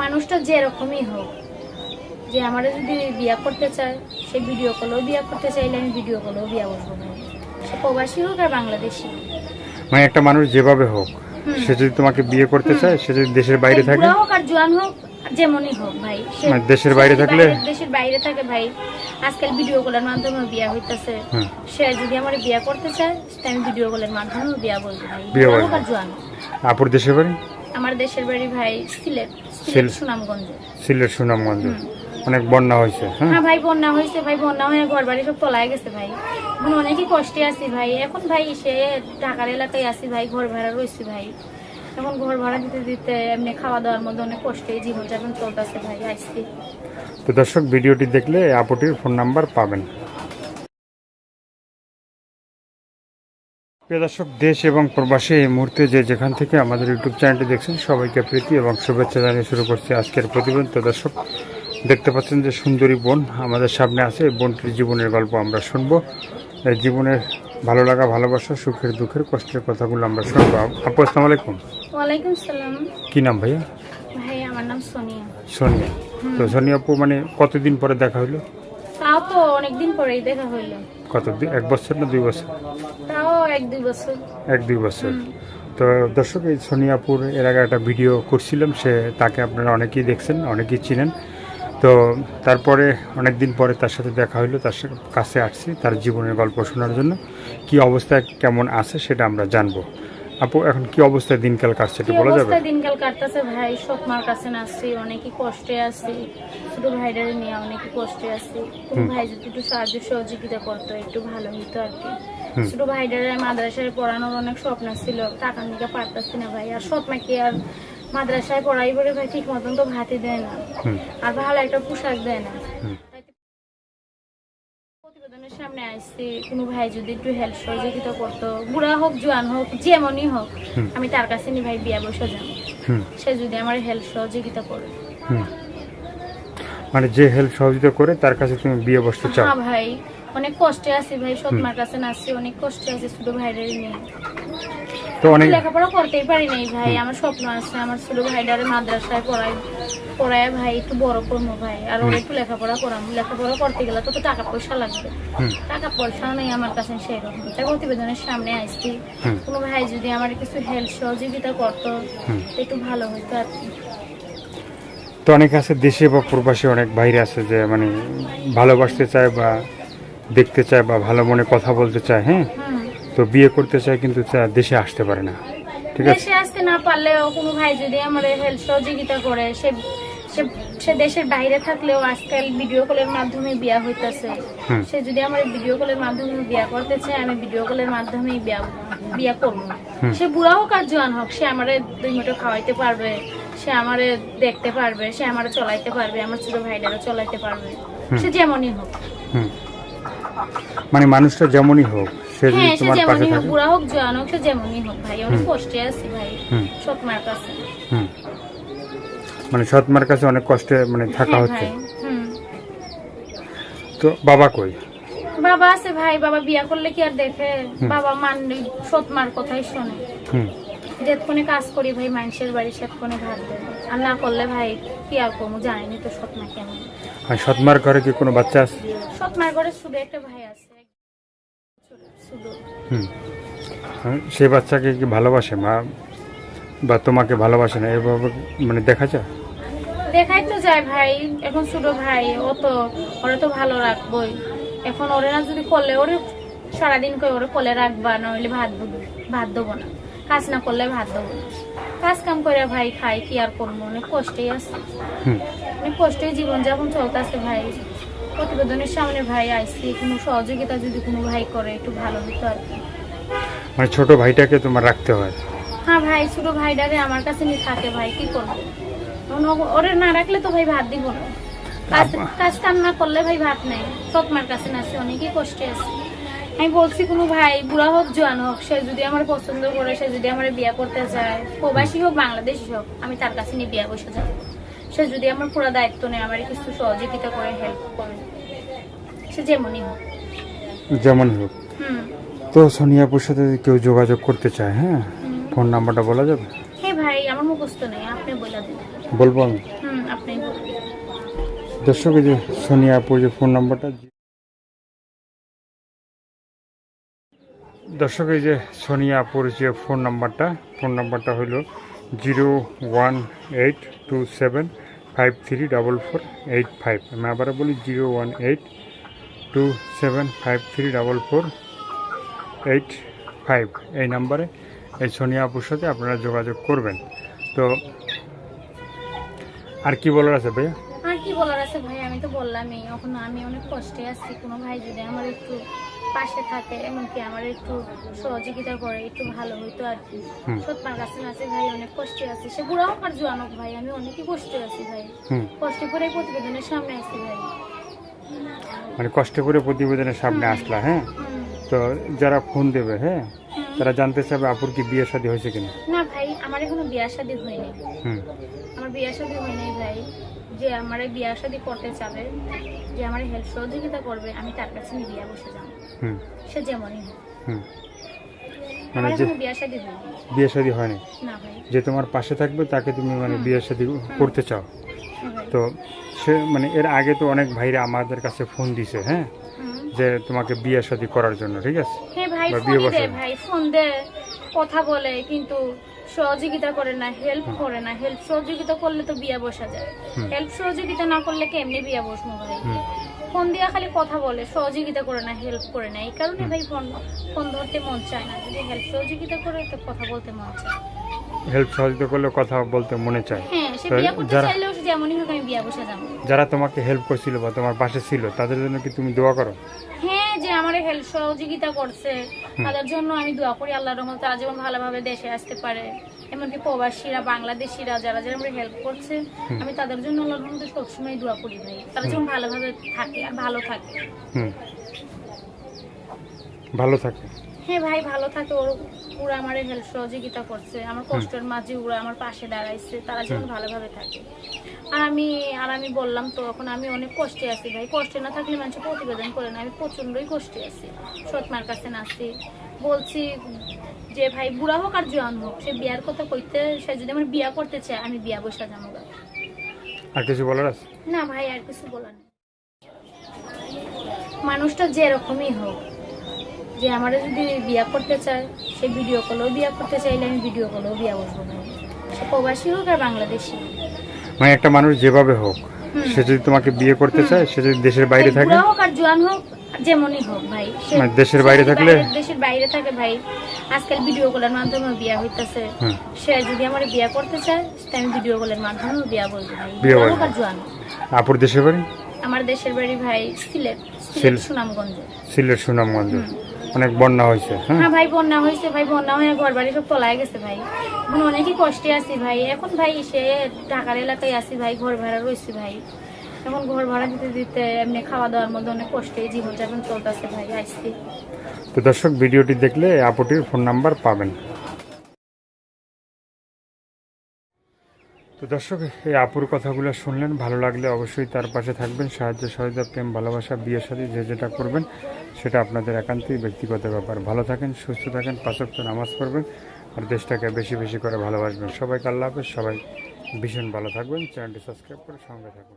মানুষটা যেরকমই হোক, যে আমার যদি বিয়া করতে চায় সে ভিডিও কলেও বিয়া করতে চাইলে আমি ভিডিও কলেও বিয়া বসবো ভাই, সে প্রবাসী হোক আর বাংলাদেশি হোক। মানে একটা মানুষ যেভাবে হোক, সে যদি তোমাকে বিয়ে করতে চায়, সে যদি দেশের বাইরে থাকে, বুড়া হোক আর জোয়ান হোক যেমনই হোক ভাই, মানে দেশের বাইরে থাকলে, দেশের বাইরে থাকে ভাই, আজকাল ভিডিও কলের মাধ্যমে বিয়া হইতেছে, সে যদি আমার বিয়া করতে চায় আমি ভিডিও কলের মাধ্যমে বিয়া বলবো ভাই, বুড়া হোক আর জোয়ান। আপুর দেশের বাড়ি? আমার দেশের বাড়ি ভাই সিলেট, সুনামগঞ্জ। সিলেট সুনামগঞ্জ। অনেক বন্যা হয়েছে? হ্যাঁ ভাই বন্যা হয়েছে ভাই, বন্যা হয়ে ঘর বাড়ি সব তলায় গেছে ভাই, এখন অনেকই কষ্টে আছি ভাই। এখন ভাই সে ঢাকার এলাকায় আছি ভাই, ঘর ভাড়া রয়েছি ভাই, এখন ঘর ভাড়া দিতে দিতে এমনি খাওয়া দাওয়ার মধ্যে অনেক কষ্টে জীবনযাপন চলতেছে ভাই। আসছি তো দর্শক, ভিডিওটি দেখলে আপুটির ফোন নাম্বার পাবেন। প্রিয় দর্শক, দেশ এবং প্রবাসে এই মুহূর্তে যে যেখান থেকে আমাদের ইউটিউব চ্যানেলটি দেখছেন, সবাইকে প্রীতি এবং শুভেচ্ছা জানিয়ে শুরু করছি আজকের প্রতিবেদন। তো দর্শক, দেখতে পাচ্ছেন যে সুন্দরী বোন আমাদের সামনে আছে। এই বোনটির জীবনের গল্প আমরা শুনবো, এই জীবনের ভালো লাগা, ভালোবাসা, সুখের দুঃখের, কষ্টের কথাগুলো আমরা শুনবো। আপু আসসালামু আলাইকুম। ওয়ালাইকুম সালাম। কি নাম ভাইয়া? ভাই আমার নাম সোনিয়া। সোনিয়া। তো সোনিয়া আপু, মানে কতদিন পরে দেখা হইলো? তাও তো অনেকদিন পরেই দেখা হইলো। কতদিন? 1 বছর না 2 বছর? তাও 1-2 বছর। 1-2 বছর। তো দর্শক, এই সোনিয়াপুর এর আগে একটা ভিডিও করছিলাম, তাকে আপনারা অনেকেই দেখছেন, অনেকেই চিনেন। তো তারপরে অনেক দিন পরে তার সাথে দেখা হইলো, তার কাছে আসছি তার জীবনের গল্প শোনার জন্য। কি অবস্থায় কেমন আছে সেটা আমরা জানবো। আপু, এখন কি অবস্থায় দিনকাল কাটছে একটু বলা যাবে? দিনকাল কাটতেছে ভাই, সব মার কাছে নাচছি, অনেকই কষ্টে আছি, ছোট ভাইদের নিয়ে অনেকই কষ্টে আছি। কোন ভাই যদি একটু সাহায্য সহযোগিতা করতো একটু ভালো হইতো আর কি। ছোট ভাইদের মাদ্রাসায় পড়ানোর অনেক স্বপ্ন ছিল, টাকা নিয়ে পারতাছি না ভাই। আর সৎ মাকে আর মাদ্রাসায় পড়াই বলে ভাই ঠিক মতন তো ভাতই দেয় না, আর ভালো একটা পোশাক দেয় না। প্রতিবেদনের সামনে আসছি, কোনো ভাই যদি একটু হেল্প সহযোগিতা করতো, বুড়া হোক জোয়ান হোক যেমনই হোক, আমি তার কাছে নি ভাই বিয়া বসে যাবো, সে যদি আমার হেল্প সহযোগিতা করে। মানে যে হেল্প সহযোগিতা করে তার কাছে তুমি বিয়ে বসতে চাও? হ্যাঁ ভাই, অনেক কষ্টে আছি ভাই, সৎমার কাছে নাচছি, অনেক কষ্টে আছি ছোট ভাইদের নিয়ে। তো অনেক লেখাপড়া করতেই পারি নাই ভাই, আমার স্বপ্ন আছে আমার ছোট ভাইটারে মাদ্রাসায় পড়ায় ভাই একটু বড় করবো ভাই, আর ওরা একটু লেখাপড়া করাবো। লেখাপড়া করতে গেলে তো টাকা পয়সা লাগবে, টাকা পয়সা নেই আমার কাছে সেরকম। তাই প্রতিবেদনের সামনে আসছি, কোনো ভাই যদি আমার কিছু হেল্প সহযোগিতা করতো একটু ভালো হইতো আর কি। তো অনেক আছে দেশে বা প্রবাসে, অনেক বাইরে আছে যে মানে ভালোবাসতে চায় বা দেখতে চায় বা ভালো মনে কথা বলতে চায়, হ্যাঁ, তো বিয়ে করতে চায় কিন্তু দেশে আসতে পারে না। ঠিক আছে, দেশে আসতে না পারলেও কোনো ভাই যদি আমার হেল্প সহযোগিতা করে, সে দেশের বাইরে থাকলেও আজকাল ভিডিও কলের মাধ্যমে বিয়া হইতেছে, সে যদি আমার ভিডিও কলের মাধ্যমে বিয়া করতে চায় আমি ভিডিও কলের মাধ্যমে বিয়া করবো। সে বুড়া হোক আর জোয়ান হোক, সে আমারে 2 মুঠো খাওয়াইতে পারবে, সে আমারে দেখতে পারবে, সে আমারে চলাইতে পারবে, আমার ছোট ভাইটারে চলাইতে পারবে, সে যেমনই হোক। মানে মানুষটা যেমনই হোক, সে যদি তোমার পাশে থাকে, বুড়া হোক জোয়ান হোক, সে যেমনই হোক ভাই, অনেক কষ্টে আছি ভাই সৎমার কাছে। মানে সৎমার কাছে অনেক কষ্টে মানে থাকা হচ্ছে। তো বাবা কই? বাবা আছে ভাই, বাবা বিয়া করলে কি আর দেখে? বাবা সৎমার কথাই শোনে। যেতক্ষণে কাজ করি ভাই মানুষের বাড়ি, সেতক্ষণে ভাত দেয়, আর না করলে ভাই কি আর করবো, জানিনি তো সৎমা কেমন। আর সৎমার ঘরে কি কোনো বাচ্চা আছে? সৎমার ঘরে শুধু একটা ভাই আছে, শুধু। সে বাচ্চাকে কি ভালোবাসে মা বা তোমাকে ভালোবাসে না এভাবে মানে দেখা যায়? দেখাই তো যায় ভাই, এখন ছোট ভাই, ও তো ওরা তো ভালো রাখবোই। এখন ওরে না যদি করলে, ওরে সারাদিন করে ওরে কোলে রাখবা, নইলে ভাত দেবো না, কাজ না করলে ভাত দেবো না। কাজ কাম করে ভাই খাই, কি আর করবো, অনেক কষ্টেই আছে, অনেক কষ্টেই জীবনযাপন চলতেছে ভাই। প্রতিবেদনের সামনে ভাই আইসি, কোনো সহযোগিতা যদি কোনো ভাই করে একটু ভালো হতো আর কি। মানে ছোট ভাইটাকে তোমার রাখতে হয়? হ্যাঁ ভাই, ছোট ভাইটারে আমার কাছে নিয়ে থাকে ভাই, কি করবো, ওরে না রাখলে তো ভাই ভাত দিব না, কাজ কাম না করলে ভাই ভাত নেই। সৎমার কাছে নাচে, অনেকই কষ্টে আছে। আমি বলছি কোনো ভাই বুড়া হোক জোয়ান হোক, সে যদি আমার পছন্দ করে, সে যদি আমার বিয়া করতে চায়, প্রবাসী হোক বাংলাদেশি হোক, আমি তার কাছে নিয়ে বিয়া বসে যাবো। সে যদি আমার পুরো দায়িত্ব নেয়, আমার কিছু সহযোগিতা করে, হেল্প করে, সে যেমনই হোক। তো সোনিয়াপুর সাথে কেউ যোগাযোগ করতে চায়, হ্যাঁ, ফোন নাম্বারটা বলা যাবে? হ্যাঁ ভাই আমার মুখস্থ নেই, আপনি বলে দিন। বলবো আমি? আপনি বলুন। দর্শক এই যে সোনিয়া আপুর যে ফোন নাম্বারটা, দর্শক এই যে সোনিয়া আপুর যে ফোন নাম্বারটা হলো 01827534485। আমি আবারও বলি 01827534485। এই নাম্বারে এই সোনিয়া আপুর সাথে আপনারা যোগাযোগ করবেন। তো আর কি বলার আছে ভাইয়া? আর কি বলার আছে ভাই, আমি তো বললামই, এখন আমি অনেক কষ্টে আছি। কোনো ভাই যদি আমার একটু পাশে থাকে, এমনকি আমার একটু সহযোগিতা করে, একটু ভালো হইতো আর কি। সৎমার কাছে আছে ভাই, অনেক কষ্টে আছি। সে বুড়া হোক আর জোয়ান হোক ভাই, আমি অনেকই কষ্টে আছি ভাই। কষ্ট করে প্রতিবেদনের সামনে আসছি ভাই। মানে কষ্ট করে প্রতিবেদনের সামনে আসলা, হ্যাঁ? তো যারা ফোন দেবে, হ্যাঁ, তারা জানতে চাবে আপুর কি বিয়ে শাদী হয়েছে কিনা? না ভাই, আমার এখনো বিয়ে শাদী হয়নি। আমার বিয়ে শাদী হয়নি ভাই। যে আমার বিয়ে শাদী করতে চাবে, যে আমার হেল্প সহযোগিতা করবে, আমি তার কাছে নিয়ে বিয়ে বসে যাবো, সে যেমনই হোক। মানে যে বিয়ে শাদী হয়নি। বিয়ে শাদী হয়নি? না ভাই। যে তোমার পাশে থাকবে তাকে তুমি মানে বিয়ে শাদী করতে চাও? তো সে মানে এর আগে তো অনেক ভাইরা আমাদের কাছে ফোন দিছে, হ্যাঁ, যে তোমাকে বিয়ে শাদী করার জন্য, ঠিক আছে? হ্যাঁ ভাই, ফোন দে, কথা বলে, কিন্তু সহযোগিতা করে না, হেল্প করে না। হেল্প সহযোগিতা করলে তো বিয়ে বসা যায়, হেল্প সহযোগিতা না করলে কেমনি বিয়ে বসবো ভাই? ফোন দিয়া খালি কথা বলে, সহযোগিতা করে না, হেল্প করে না। এই কারণে ভাই ফোন ধরতে মন চায় না। যদি হেল্প সহযোগিতা করে তো কথা বলতে মন চায়। হেল্প সহযোগিতা করলে কথা বলতে মনে চায়। হ্যাঁ, সে বিয়ে করতে চাইলেও যেমনই হোক আমি বিয়ে বসে যাবো। যারা তোমাকে হেল্প করছিল বা তোমার পাশে ছিল, তাদের জন্য কি তুমি দোয়া করো? হ্যাঁ, যে আমার হেল্প সহযোগিতা করছে তাদের জন্য আমি দোয়া করি, আল্লাহর রহমতে তারা যেমন ভালোভাবে দেশে আসতে পারে। এমনকি প্রবাসীরা, বাংলাদেশিরা যারা যারা আমরা হেল্প করছে, আমি তাদের জন্য আল্লাহর রহমতে সবসময় দোয়া করি ভাই। তারা যেমন ভালোভাবে থাকে আর ভালো থাকে। ভালো থাকে। হ্যাঁ ভাই, ভালো থাকে। ওরা আমার হেল্প সহযোগিতা করছে, আমার কষ্টের মাঝে ওরা আমার পাশে দাঁড়াইছে, তারা যেমন ভালোভাবে থাকে। আর আমি বললাম তো, এখন আমি অনেক কষ্টে আছি ভাই। কষ্টে না থাকলে মানুষ প্রতিবেদন করে না। আমি প্রচন্ডই কষ্টে আছি, সৎমার কাছে নাচছি, বলছি যে ভাই বুড়া হোক আর জোয়ান হোক, সে বিয়ার কথা কইতে, সে যদি আমার বিয়া করতে চায়, আমি বিয়া বসা যাবো। আর কিছু বলার আছে? না ভাই, আর কিছু বলার নেই। মানুষটা যেরকমই হোক, যে আমার যদি বিয়া করতে চায়, সে ভিডিও কলেও বিয়া করতে চাইলে আমি ভিডিও কলেও বিয়া বসবো ভাই। সে প্রবাসী হোক আর বাংলাদেশি। মানে একটা মানুষ যেভাবে হোক, সে যদি তোমাকে বিয়ে করতে চায়, সে যদি দেশের বাইরে থাকে, বুড়া হোক আর জোয়ান হোক, যেমনই হোক ভাই, মানে দেশের বাইরে থাকলে, দেশের বাইরে থাকে ভাই, আজকাল ভিডিও কলের মাধ্যমে বিয়া হইতেছে। সে যদি আমার বিয়া করতে চায়, আমি ভিডিও কলের মাধ্যমে বিয়া বলবো ভাই, বুড়া হোক আর জোয়ান। আপুর দেশের বাড়ি? আমার দেশের বাড়ি ভাই সিলেট, সুনামগঞ্জ। সিলেট সুনামগঞ্জ। অনেক বন্যা হয়েছে? হ্যাঁ ভাই, বন্যা হয়েছে ভাই। বন্যা হয়ে ঘর বাড়ি সব তলায় গেছে ভাই। এখন অনেকই কষ্টে আছি ভাই। এখন ভাই সে ঢাকার এলাকায় আছি ভাই, ঘর ভাড়া রয়েছি ভাই। এখন ঘর ভাড়া দিতে দিতে এমনি খাওয়া দাওয়ার মধ্যে অনেক কষ্টে জীবনযাপন চলতেছে ভাই। আসছি। তো দর্শক, ভিডিওটি দেখলে আপুটির ফোন নাম্বার পাবেন। তো দর্শক, এই আপুর কথাগুলো শুনলেন, ভালো লাগলে অবশ্যই তার পাশে থাকবেন। সাহায্য সহযোগিতা, প্রেম, ভালোবাসা, বিয়ে শাদী যে যেটা করবেন সেটা আপনাদের একান্তই ব্যক্তিগত ব্যাপার। ভালো থাকেন, সুস্থ থাকেন, 5 ওয়াক্ত নামাজ পড়বেন, আর দেশটাকে বেশি বেশি করে ভালোবাসবেন। সবাইকে আল্লাহ হাফেজ। সবাই ভীষণ ভালো থাকবেন। চ্যানেলটি সাবস্ক্রাইব করে সঙ্গে থাকুন।